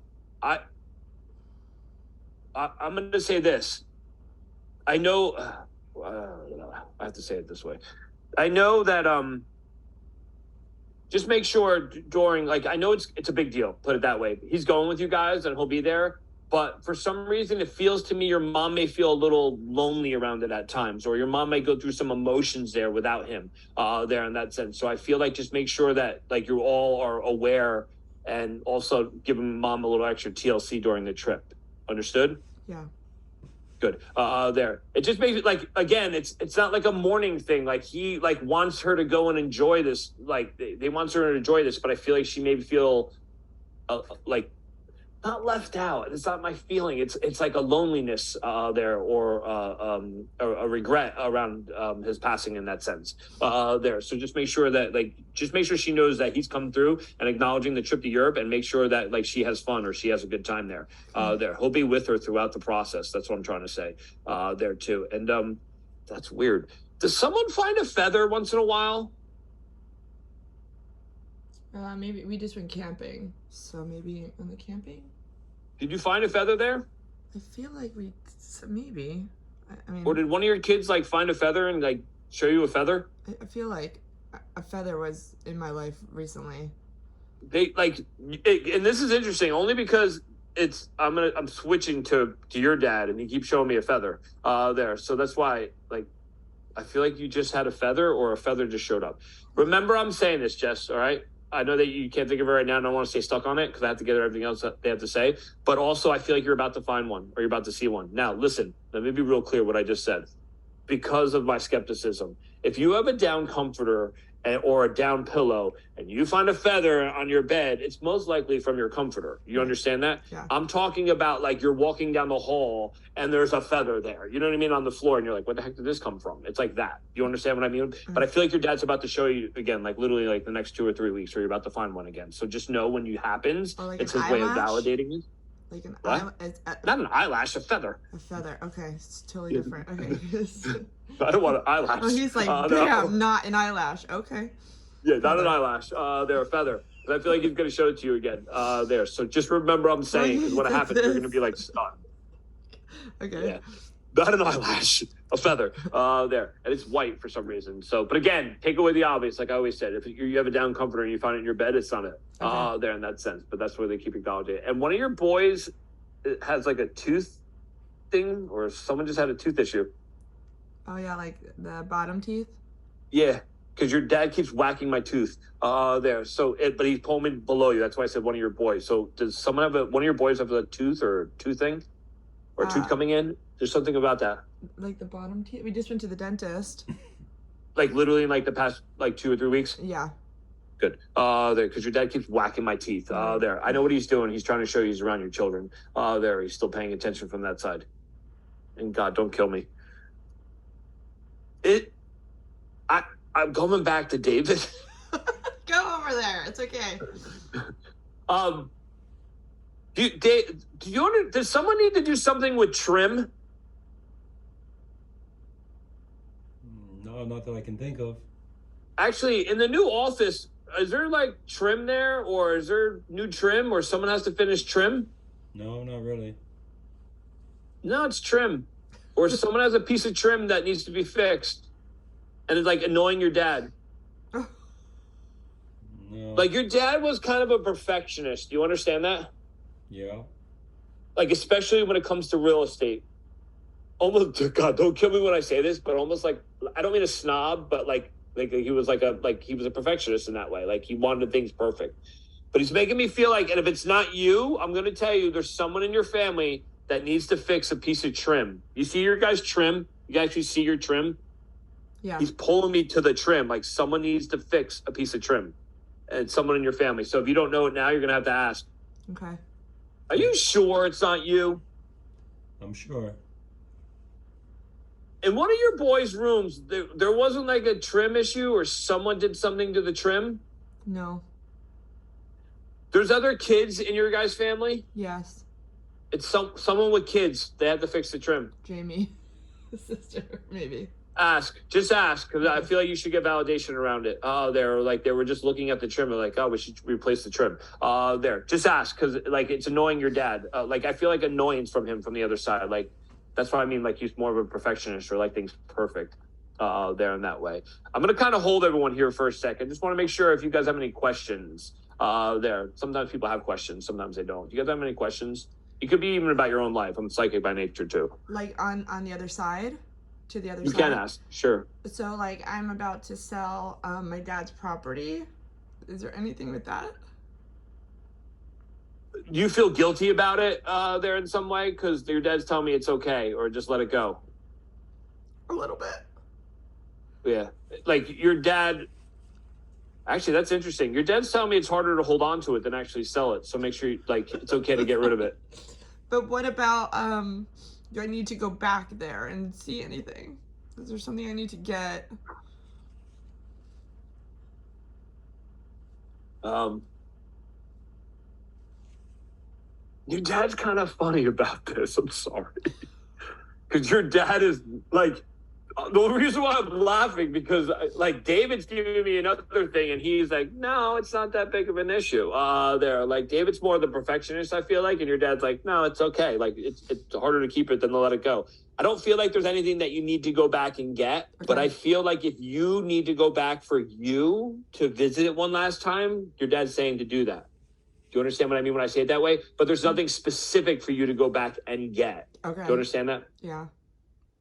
S2: gonna say this. I know, I have to say it this way. I know that just make sure during, like, I know it's a big deal. Put it that way. He's going with you guys, and he'll be there. But for some reason, it feels to me your mom may feel a little lonely around it at times, or your mom may go through some emotions there without him there in that sense. So I feel like just make sure that like you all are aware, and also give mom a little extra TLC during the trip. Understood?
S1: Yeah.
S2: Good. There. It just makes it like, again, it's not like a morning thing. Like he like wants her to go and enjoy this. Like they wants her to enjoy this, but I feel like she may feel like not left out. It's not my feeling. It's like a loneliness there, or a regret around his passing in that sense there. So just make sure that she knows that he's come through and acknowledging the trip to Europe, and make sure that like she has fun or she has a good time there. There, he'll be with her throughout the process. That's what I'm trying to say there too. And that's weird. Does someone find a feather once in a while?
S1: Maybe we just went camping, so maybe on the camping.
S2: Did you find a feather there?
S1: I feel like maybe. I mean,
S2: or did one of your kids like find a feather and like show you a feather?
S1: I feel like a feather was in my life recently.
S2: They like, and this is interesting only because I'm switching to your dad, and he keeps showing me a feather there. So that's why like I feel like you just had a feather, or a feather just showed up. Remember, I'm saying this, Jess. All right. I know that you can't think of it right now, and I don't want to stay stuck on it because I have to get everything else that they have to say. But also, I feel like you're about to find one or you're about to see one. Now, listen, let me be real clear what I just said. Because of my skepticism, if you have a down comforter or a down pillow and you find a feather on your bed, it's most likely from your comforter. You understand that?
S1: Yeah.
S2: I'm talking about like you're walking down the hall and there's a feather there. You know what I mean? On the floor, and you're like, what the heck did this come from? It's like that. You understand what I mean? But I feel like your dad's about to show you again, like literally like the next 2 or 3 weeks, or you're about to find one again. So just know when it happens,
S1: Like
S2: it's
S1: an
S2: his way of
S1: eyelash?
S2: validating you.
S1: Like an
S2: What?
S1: eyelash.
S2: Not an eyelash, a feather.
S1: A feather. Okay, it's totally different. Okay.
S2: I don't want an eyelash.
S1: Oh, he's like,
S2: no.
S1: damn, not an eyelash. Okay.
S2: Yeah, not an eyelash. They're a feather. I feel like he's going to show it to you again. There. So just remember I'm saying, because when it happens, you're going to be like stunned.
S1: Okay.
S2: Yeah. Not an eyelash, a feather. There. And it's white for some reason. So, but again, take away the obvious, like I always said. If you have a down comforter and you find it in your bed, it's not it.
S1: Okay.
S2: There in that sense. But that's where they keep acknowledging it. And one of your boys has like a tooth thing, or someone just had a tooth issue.
S1: Oh yeah, like the bottom teeth.
S2: Yeah, because your dad keeps whacking my tooth. There. So, but he's pulling me below you. That's why I said one of your boys. So, does someone have one of your boys have a tooth or tooth thing, or a tooth coming in? There's something about that.
S1: Like the bottom teeth. We just went to the dentist.
S2: Like literally in like the past like 2 or 3 weeks.
S1: Yeah.
S2: Good. There, because your dad keeps whacking my teeth. There. I know what he's doing. He's trying to show you he's around your children. There. He's still paying attention from that side. And God, don't kill me. I'm coming back to David.
S1: Go over there. It's okay.
S2: Does someone need to do something with trim?
S3: No, not that I can think of.
S2: Actually, in the new office, is there like trim there, or is there new trim, or someone has to finish trim?
S3: No, not really.
S2: No, it's trim. Or someone has a piece of trim that needs to be fixed. And it's like annoying your dad.
S3: No.
S2: Like your dad was kind of a perfectionist. Do you understand that?
S3: Yeah.
S2: Like especially when it comes to real estate. Almost, God, don't kill me when I say this, but almost like, I don't mean a snob, but like he was he was a perfectionist in that way. Like he wanted things perfect. But he's making me feel like, and if it's not you, I'm going to tell you there's someone in your family that needs to fix a piece of trim. You see your guys' trim? You actually see your trim?
S1: Yeah.
S2: He's pulling me to the trim. Like someone needs to fix a piece of trim. And someone in your family. So if you don't know it now, you're going to have to ask.
S1: Okay.
S2: Are you sure it's not you?
S3: I'm sure.
S2: In one of your boys' rooms, there wasn't like a trim issue or someone did something to the trim?
S1: No.
S2: There's other kids in your guys' family?
S1: Yes.
S2: It's someone with kids. They had to fix the trim.
S1: Jamie. Sister, maybe.
S2: Just ask, because I feel like you should get validation around it. They were just looking at the trim, they're like, oh, we should replace the trim. Just ask, because like it's annoying your dad. I feel like annoyance from him from the other side. Like that's what I mean. Like he's more of a perfectionist or like things perfect. There in that way. I'm gonna kind of hold everyone here for a second. Just want to make sure if you guys have any questions. Sometimes people have questions, sometimes they don't. Do you guys have any questions? It could be even about your own life. I'm psychic by nature too.
S1: Like on the other side? To the other
S2: You
S1: side?
S2: can ask, sure.
S1: So like I'm about to sell my dad's property. Is there anything with that?
S2: Do you feel guilty about it there in some way? Because your dad's telling me it's okay, or just let it go.
S1: A little bit.
S2: Yeah. Like your dad, actually, that's interesting. Your dad's telling me it's harder to hold on to it than actually sell it. So make sure it's okay to get rid of it.
S1: But what about, do I need to go back there and see anything? Is there something I need to get?
S2: Your dad's kind of funny about this. I'm sorry. Because your dad is like, the only reason why I'm laughing because like David's giving me another thing and he's like, no, it's not that big of an issue. David's more the perfectionist, I feel like, and your dad's like, no, it's okay. Like it's harder to keep it than to let it go. I don't feel like there's anything that you need to go back and get, but I feel like if you need to go back for you to visit it one last time, your dad's saying to do that. Do you understand what I mean when I say it that way? But there's nothing specific for you to go back and get.
S1: Okay.
S2: Do you understand that?
S1: Yeah.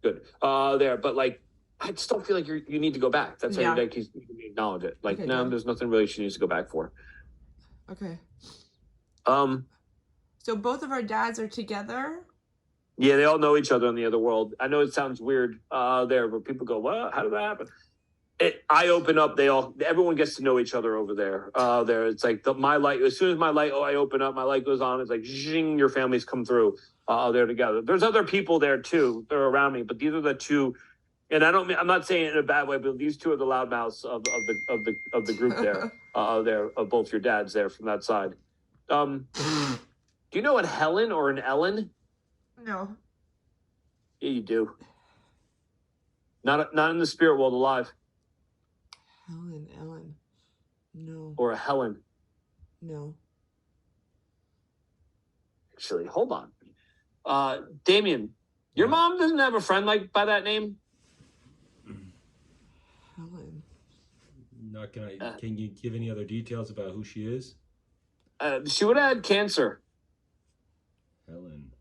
S2: Good. But like I still feel like you need to go back. That's how
S1: Yeah.
S2: your dad keeps making me acknowledge it. Like,
S1: Okay,
S2: no,
S1: good.
S2: there's nothing really she needs to go back for.
S1: Okay.
S2: Um,
S1: So both of our dads are together?
S2: yeah, they all know each other in the other world. I know it sounds weird there, but people go, "What? How did that happen?" I open up, everyone gets to know each other over there. It's like my light. As soon as I open up, my light goes on. It's like zing, your families come through. They're together. There's other people there too. They're around me, but these are the two. And I'm not saying it in a bad way, but these two are the loudmouths of the group there. Of both your dads there from that side. Do you know an Helen or an Ellen?
S1: No.
S2: Yeah, you do. Not in the spirit world alive.
S1: Ellen. No.
S2: Or a Helen.
S1: No.
S2: Actually, hold on. Damien, your mom doesn't have a friend like by that name?
S1: Helen.
S3: Not gonna. Can you give any other details about who she is?
S2: She would have had cancer.
S3: Helen.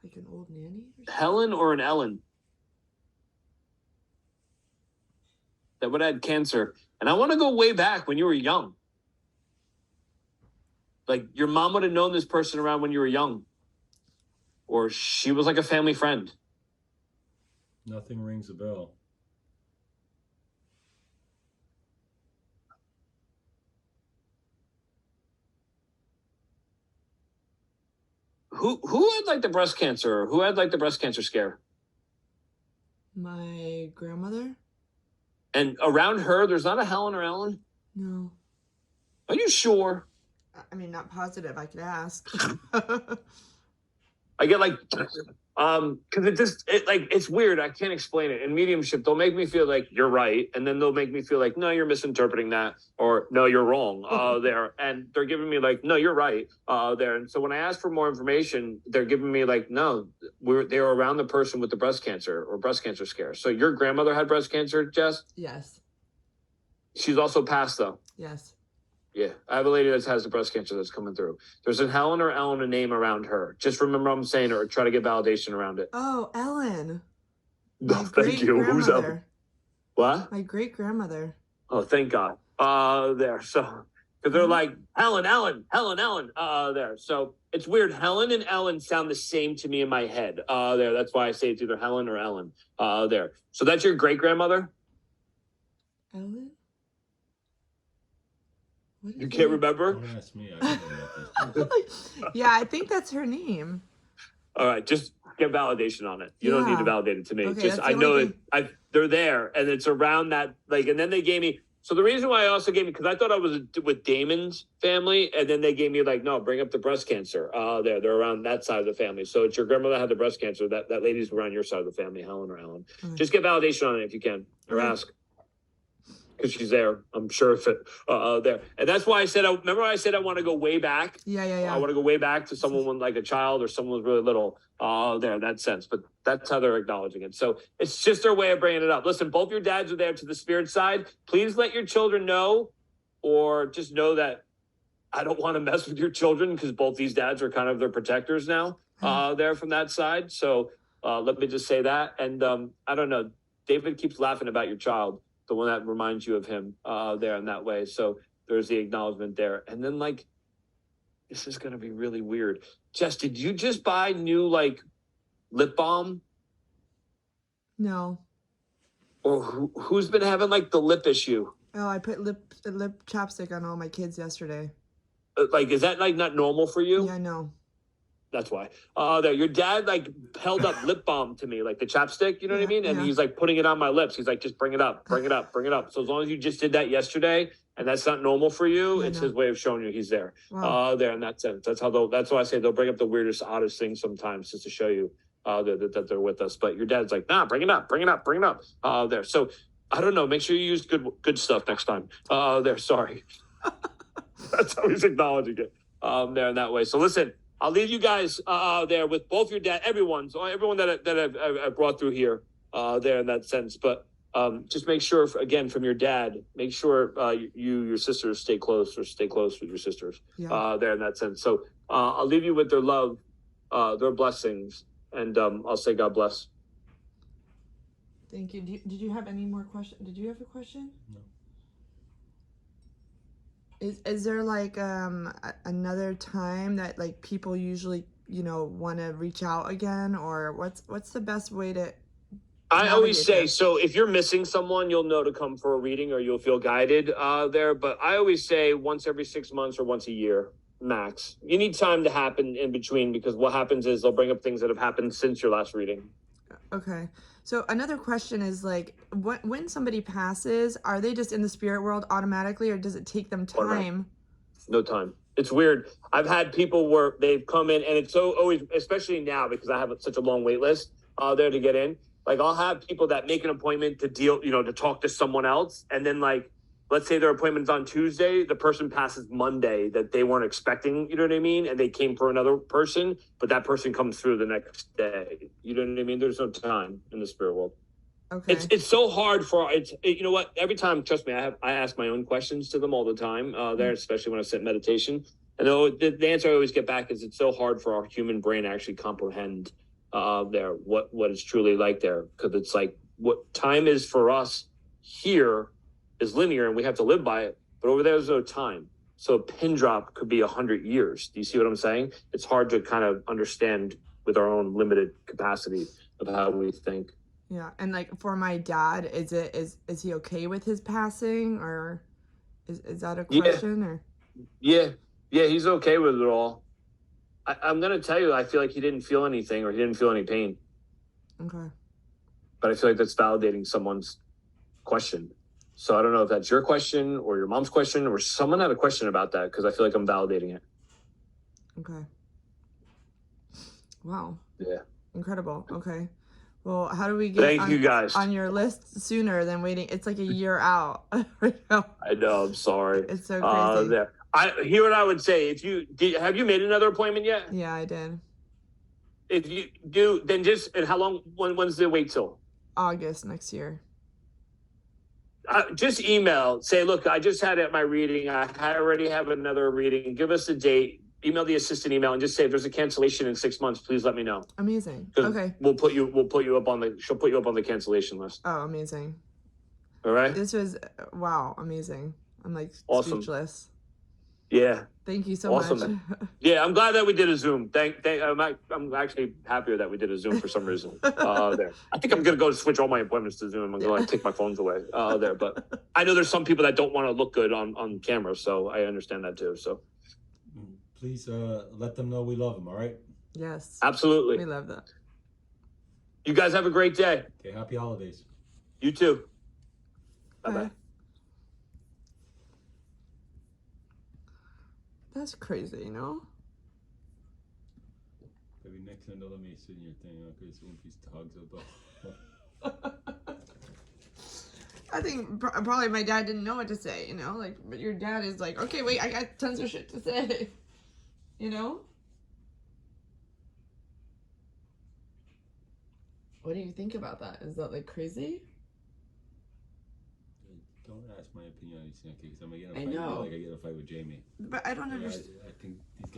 S1: Like an old nanny?
S2: Helen or an Ellen? That would have had cancer. And I want to go way back when you were young. Like your mom would have known this person around when you were young. Or she was like a family friend.
S3: Nothing rings a bell.
S2: Who had like the breast cancer? Who had like the breast cancer scare?
S1: My grandmother?
S2: And around her, there's not a Helen or Ellen?
S1: No.
S2: Are you sure?
S1: I mean, not positive. I could ask.
S2: I get like, because it's weird. I can't explain it. In mediumship, they'll make me feel like you're right, and then they'll make me feel like no, you're misinterpreting that, or no, you're wrong. There, and they're giving me like no, you're right. There, and so when I ask for more information, they're giving me like no, they were around the person with the breast cancer or breast cancer scare. So your grandmother had breast cancer, Jess?
S1: Yes.
S2: She's also passed though.
S1: Yes.
S2: Yeah, I have a lady that has the breast cancer that's coming through. There's a Helen or Ellen, a name around her. Just remember I'm saying it or try to get validation around it.
S1: Oh, Ellen.
S2: No, thank you. Who's Ellen? What?
S1: My great grandmother.
S2: Oh, thank God. There. So, because they're like Helen, there. So it's weird. Helen and Ellen sound the same to me in my head. There. That's why I say it's either Helen or Ellen. There. So that's your great grandmother?
S1: Ellen?
S2: You can't remember?
S3: Don't ask me. I don't know about this.
S1: Yeah, I think that's her name.
S2: All right, just get validation on it. You don't need to validate it to me.
S1: Okay,
S2: just I know it. They're there, and it's around that. Like, and then they gave me. So the reason why I also gave me because I thought I was with Damon's family, and then they gave me like, no, bring up the breast cancer. They're around that side of the family. So it's your grandmother had the breast cancer. That lady's around your side of the family, Helen or Ellen.
S1: Okay.
S2: Just get validation on it if you can, or ask. Because she's there, I'm sure if it there, and that's why I said. Remember, I said I want to go way back.
S1: Yeah.
S2: I want to go way back to someone when like a child or someone was really little. There, in that sense. But that's how they're acknowledging it. So it's just their way of bringing it up. Listen, both your dads are there to the spirit side. Please let your children know, or just know that I don't want to mess with your children because both these dads are kind of their protectors now. There from that side. So let me just say that. And I don't know. David keeps laughing about your child. The one that reminds you of him there in that way. So there's the acknowledgement there. And then like, this is going to be really weird. Jess, did you just buy new like lip balm?
S1: No.
S2: Or who's been having like the lip issue?
S1: Oh, I put lip chapstick on all my kids yesterday.
S2: Like, is that like not normal for you?
S1: Yeah, I know.
S2: That's why. There, your dad like held up lip balm to me, like the chapstick, you know what I mean? And he's like putting it on my lips. He's like, just bring it up. So as long as you just did that yesterday, and that's not normal for you, it's his way of showing you he's there.
S1: Wow.
S2: There in that sense. That's why I say they'll bring up the weirdest, oddest things sometimes just to show you that they're with us. But your dad's like, nah, bring it up. There. So I don't know. Make sure you use good stuff next time. There. Sorry. That's how he's acknowledging it. There in that way. So listen. I'll leave you guys there with both your dad, everyone that I've brought through here there in that sense. But just make sure, again, from your dad, make sure your sisters stay close with your sisters there in that sense. So I'll leave you with their love, their blessings, and I'll say God bless.
S1: Thank you. Did you have any more questions? Did you have a question?
S3: No.
S1: Is there like another time that like people usually want to reach out again, or what's the best way to
S2: I always
S1: navigate
S2: say,
S1: this?
S2: so if you're missing someone, you'll know to come for a reading or you'll feel guided there. But I always say once every 6 months or once a year, max. You need time to happen in between because what happens is they'll bring up things that have happened since your last reading.
S1: Okay. So another question is like when somebody passes, are they just in the spirit world automatically, or does it take them time?
S2: No time. It's weird. I've had people where they've come in and it's so always, especially now because I have such a long wait list there to get in. Like I'll have people that make an appointment to deal, to talk to someone else. And then like, let's say their appointment's on Tuesday, the person passes Monday that they weren't expecting, you know what I mean? And they came for another person, but that person comes through the next day. You know what I mean? There's no time in the spirit world.
S1: Okay.
S2: It's so hard you know what? Every time, trust me, I ask my own questions to them all the time there, especially when I sit in meditation. And the answer I always get back is it's so hard for our human brain to actually comprehend there what it's truly like there, because it's like what time is for us here is linear and we have to live by it, but over there's no time. So a pin drop could be 100 years. Do you see what I'm saying? It's hard to kind of understand with our own limited capacity of how we think.
S1: Yeah, and like for my dad, is he okay with his passing, or is that a question? Or
S2: yeah, he's okay with it all. I'm gonna tell you, I feel like he didn't feel anything or he didn't feel any pain.
S1: Okay.
S2: But I feel like that's validating someone's question. So I don't know if that's your question or your mom's question or someone had a question about that because I feel like I'm validating it.
S1: Okay. Wow.
S2: Yeah.
S1: Incredible. Okay. Well, how do we get
S2: you guys
S1: on your list sooner than waiting? It's like a year out right now.
S2: I know. I'm sorry.
S1: It's so crazy.
S2: There. Here what I would say. Have you made another appointment yet?
S1: Yeah, I did.
S2: If you do, then and how long? When's the wait till?
S1: August next year.
S2: Just email. Say, look, I just had my reading. I already have another reading. Give us a date. Email the assistant email and just say if there's a cancellation in 6 months, please let me know.
S1: Amazing. Okay.
S2: We'll put you up on she'll put you up on the cancellation list.
S1: Oh, amazing.
S2: All right.
S1: This was wow, amazing. I'm like
S2: awesome.
S1: Speechless.
S2: Yeah.
S1: Thank you so much.
S2: Yeah, I'm glad that we did a Zoom. I'm actually happier that we did a Zoom for some reason. There. I think I'm gonna go switch all my appointments to Zoom. I'm gonna take my phones away. There, but I know there's some people that don't want to look good on camera, so I understand that too. So
S3: please let them know we love them. All right.
S1: Yes.
S2: Absolutely.
S1: We love that.
S2: You guys have a great day.
S3: Okay. Happy holidays.
S2: You too.
S1: Bye bye. That's crazy, you know?
S3: Maybe next time don't let me sit in your thing. Okay, so one piece of hugs.
S1: I think probably my dad didn't know what to say, you know? Like, but your dad is like, okay, wait, I got tons of shit to say. You know? What do you think about that? Is that like crazy?
S3: Don't ask my opinion on these things, okay? Because I'm gonna get in a
S1: I
S3: fight.
S1: know.
S3: Like I get in a fight with Jamie.
S1: But I don't understand.
S3: I think these guys.